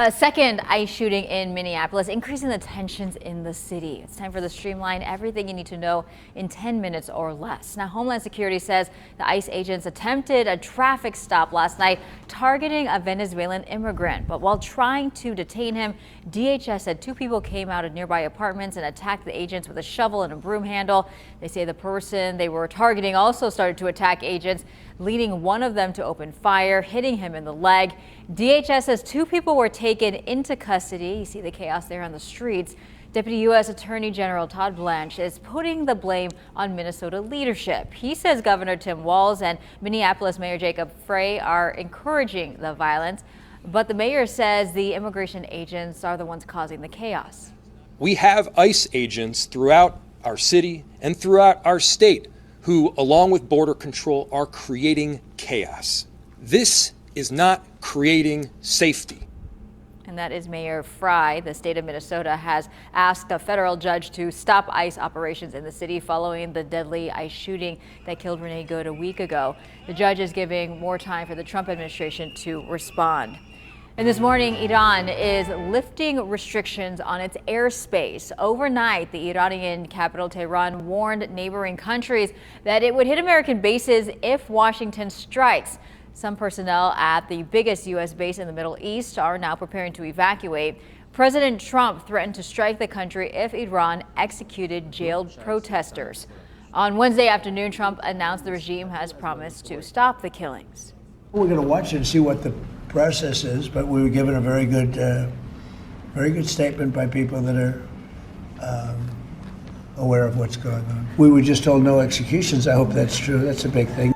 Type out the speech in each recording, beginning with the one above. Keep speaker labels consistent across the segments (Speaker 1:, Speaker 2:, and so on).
Speaker 1: A second ICE shooting in Minneapolis, increasing the tensions in the city. It's time for the Streamline, everything you need to know in 10 minutes or less. Now, Homeland Security says the ICE agents attempted a traffic stop last night targeting a Venezuelan immigrant. But while trying to detain him, DHS said two people came out of nearby apartments and attacked the agents with a shovel and a broom handle. They say the person they were targeting also started to attack agents, leading one of them to open fire, hitting him in the leg. DHS says two people were taken into custody. You see the chaos there on the streets. Deputy U.S. Attorney General Todd Blanche is putting the blame on Minnesota leadership. He says Governor Tim Walz and Minneapolis Mayor Jacob Frey are encouraging the violence, but the mayor says the immigration agents are the ones causing the chaos.
Speaker 2: We have ICE agents throughout our city and throughout our state who, along with Border Control, are creating chaos. This is not creating safety.
Speaker 1: And that is Mayor Frey. The state of Minnesota has asked a federal judge to stop ICE operations in the city following the deadly ICE shooting that killed Renee Good a week ago. The judge is giving more time for the Trump administration to respond. And this morning, Iran is lifting restrictions on its airspace. Overnight, the Iranian capital Tehran warned neighboring countries that it would hit American bases if Washington strikes. Some personnel at the biggest U.S. base in the Middle East are now preparing to evacuate. President Trump threatened to strike the country if Iran executed jailed protesters. On Wednesday afternoon, Trump announced the regime has promised to stop the killings.
Speaker 3: We're going to watch it and see what the process is, but we were given a very good statement by people that are aware of what's going on. We were just told no executions. I hope that's true. That's a big thing.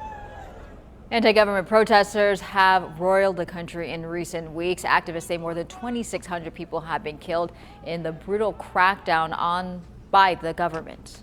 Speaker 1: Anti-government protesters have roiled the country in recent weeks. Activists say more than 2,600 people have been killed in the brutal crackdown by the government.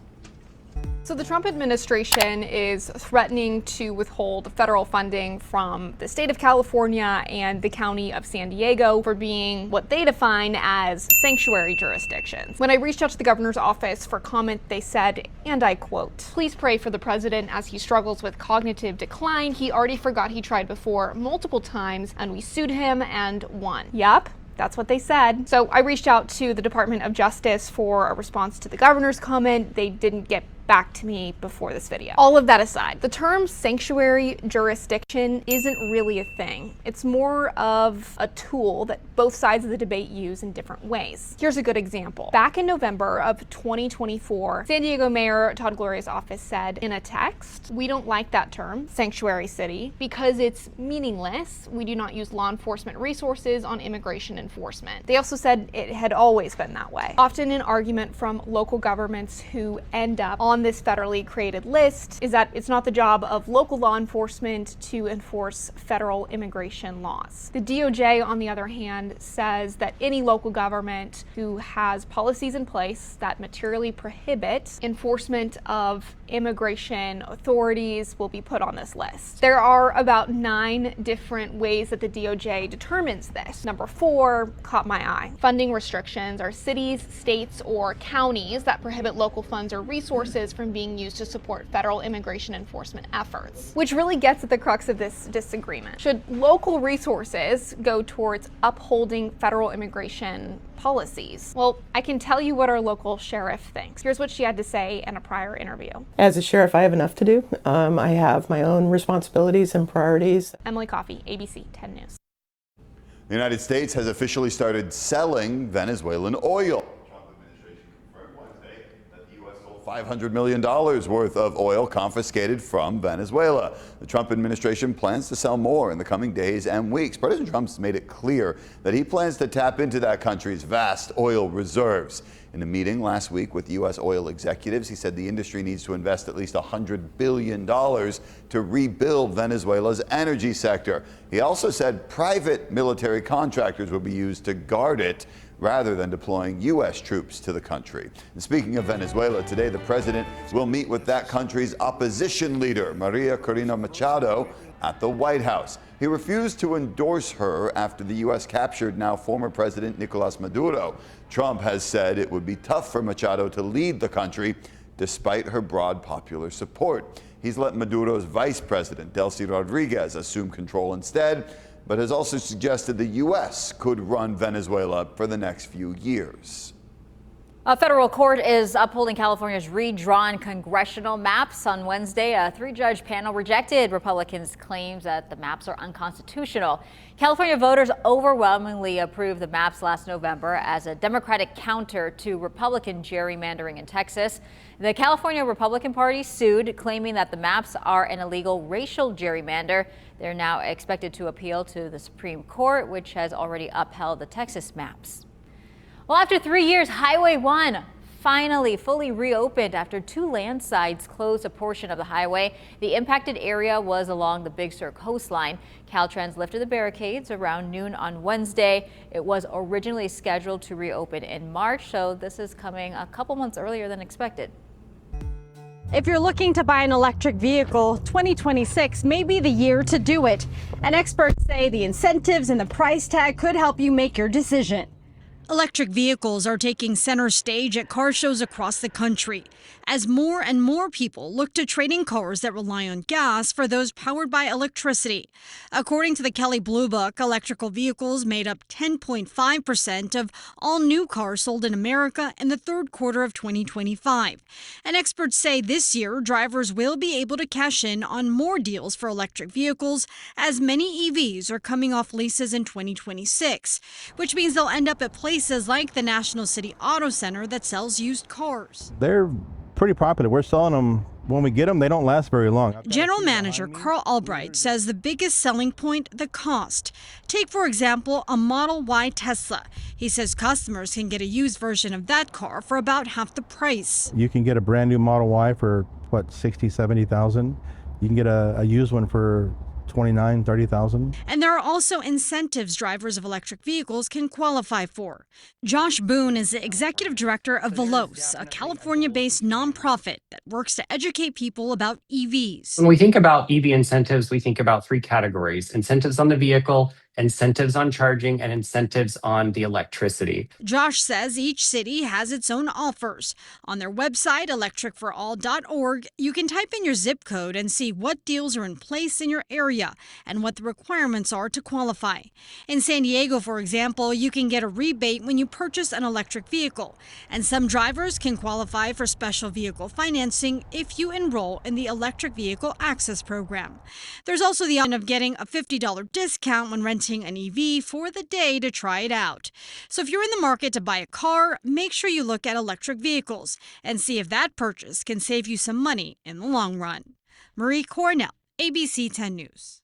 Speaker 4: So the Trump administration is threatening to withhold federal funding from the state of California and the county of San Diego for being what they define as sanctuary jurisdictions. When I reached out to the governor's office for comment, they said, and I quote, "Please pray for the president as he struggles with cognitive decline. He already forgot he tried before multiple times and we sued him and won." Yep. That's what they said. So I reached out to the Department of Justice for a response to the governor's comment. They didn't get back to me before this video. All of that aside, the term sanctuary jurisdiction isn't really a thing. It's more of a tool that both sides of the debate use in different ways. Here's a good example. Back in November of 2024, San Diego Mayor Todd Gloria's office said in a text, "We don't like that term, sanctuary city, because it's meaningless. We do not use law enforcement resources on immigration enforcement." They also said it had always been that way. Often an argument from local governments who end up on this federally created list is that it's not the job of local law enforcement to enforce federal immigration laws. The DOJ, on the other hand, says that any local government who has policies in place that materially prohibit enforcement of immigration authorities will be put on this list. There are about 9 different ways that the DOJ determines this. Number 4 caught my eye. Funding restrictions are cities, states, or counties that prohibit local funds or resources from being used to support federal immigration enforcement efforts, which really gets at the crux of this disagreement. Should local resources go towards upholding federal immigration policies? Well, I can tell you what our local sheriff thinks. Here's what she had to say in a prior interview.
Speaker 5: As a sheriff, I have enough to do. I have my own responsibilities and priorities.
Speaker 4: Emily Coffey, ABC 10 News.
Speaker 6: The United States has officially started selling Venezuelan oil. $500 million worth of oil confiscated from Venezuela. The Trump administration plans to sell more in the coming days and weeks. President Trump's made it clear that he plans to tap into that country's vast oil reserves. In a meeting last week with U.S. oil executives, he said the industry needs to invest at least $100 billion to rebuild Venezuela's energy sector. He also said private military contractors will be used to guard it, rather than deploying U.S. troops to the country. And speaking of Venezuela, today the president will meet with that country's opposition leader, Maria Corina Machado, at the White House. He refused to endorse her after the U.S. captured now former President Nicolas Maduro. Trump has said it would be tough for Machado to lead the country despite her broad popular support. He's let Maduro's vice president, Delcy Rodriguez, assume control instead. but has also suggested the U.S. could run Venezuela for the next few years.
Speaker 1: A federal court is upholding California's redrawn congressional maps. On Wednesday, a three-judge panel rejected Republicans' claims that the maps are unconstitutional. California voters overwhelmingly approved the maps last November as a Democratic counter to Republican gerrymandering in Texas. The California Republican Party sued, claiming that the maps are an illegal racial gerrymander. They're now expected to appeal to the Supreme Court, which has already upheld the Texas maps. Well, after 3 years, Highway 1 finally fully reopened after two landslides closed a portion of the highway. The impacted area was along the Big Sur coastline. Caltrans lifted the barricades around noon on Wednesday. It was originally scheduled to reopen in March, so this is coming a couple months earlier than expected.
Speaker 7: If you're looking to buy an electric vehicle, 2026 may be the year to do it. And experts say the incentives and the price tag could help you make your decision.
Speaker 8: Electric vehicles are taking center stage at car shows across the country as more and more people look to trading cars that rely on gas for those powered by electricity. According to the Kelley Blue Book, electrical vehicles made up 10.5% of all new cars sold in America in the third quarter of 2025. And experts say this year drivers will be able to cash in on more deals for electric vehicles as many EVs are coming off leases in 2026, which means they'll end up at places like the National City Auto Center that sells used cars.
Speaker 9: They're pretty popular. We're selling them. When we get them, they don't last very long.
Speaker 8: General Manager Carl Albright says the biggest selling point, the cost. Take, for example, a Model Y Tesla. He says customers can get a used version of that car for about half the price.
Speaker 9: You can get a brand new Model Y for, what, 60, 70,000. You can get a used one for 29, 30,000.
Speaker 8: And there are also incentives drivers of electric vehicles can qualify for. Josh Boone is the executive director of Velos, a California-based nonprofit that works to educate people about EVs.
Speaker 10: When we think about EV incentives, we think about three categories: incentives on the vehicle, incentives on charging, and incentives on the electricity.
Speaker 8: Josh says each city has its own offers. On their website, electricforall.org, you can type in your zip code and see what deals are in place in your area and what the requirements are to qualify. In San Diego, for example, you can get a rebate when you purchase an electric vehicle, and some drivers can qualify for special vehicle financing if you enroll in the Electric Vehicle Access Program. There's also the option of getting a $50 discount when renting an EV for the day to try it out. So if you're in the market to buy a car, make sure you look at electric vehicles and see if that purchase can save you some money in the long run. Marie Cornell, ABC 10 News.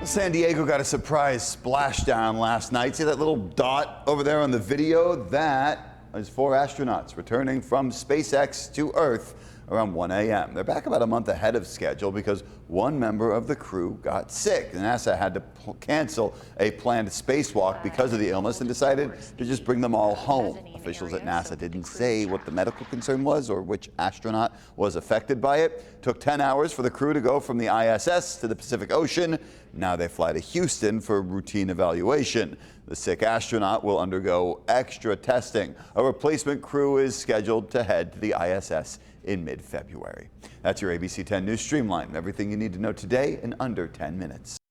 Speaker 6: San Diego got a surprise splashdown last night. See that little dot over there on the video? That is 4 astronauts returning from SpaceX to Earth around 1 a.m. They're back about a month ahead of schedule because one member of the crew got sick. NASA had to cancel a planned spacewalk because of the illness and decided to just bring them all home. Officials at NASA didn't say what the medical concern was or which astronaut was affected by it. Took 10 hours for the crew to go from the ISS to the Pacific Ocean. Now they fly to Houston for routine evaluation. The sick astronaut will undergo extra testing. A replacement crew is scheduled to head to the ISS in mid-February. That's your ABC 10 News Streamline. Everything you need to know today in under 10 minutes.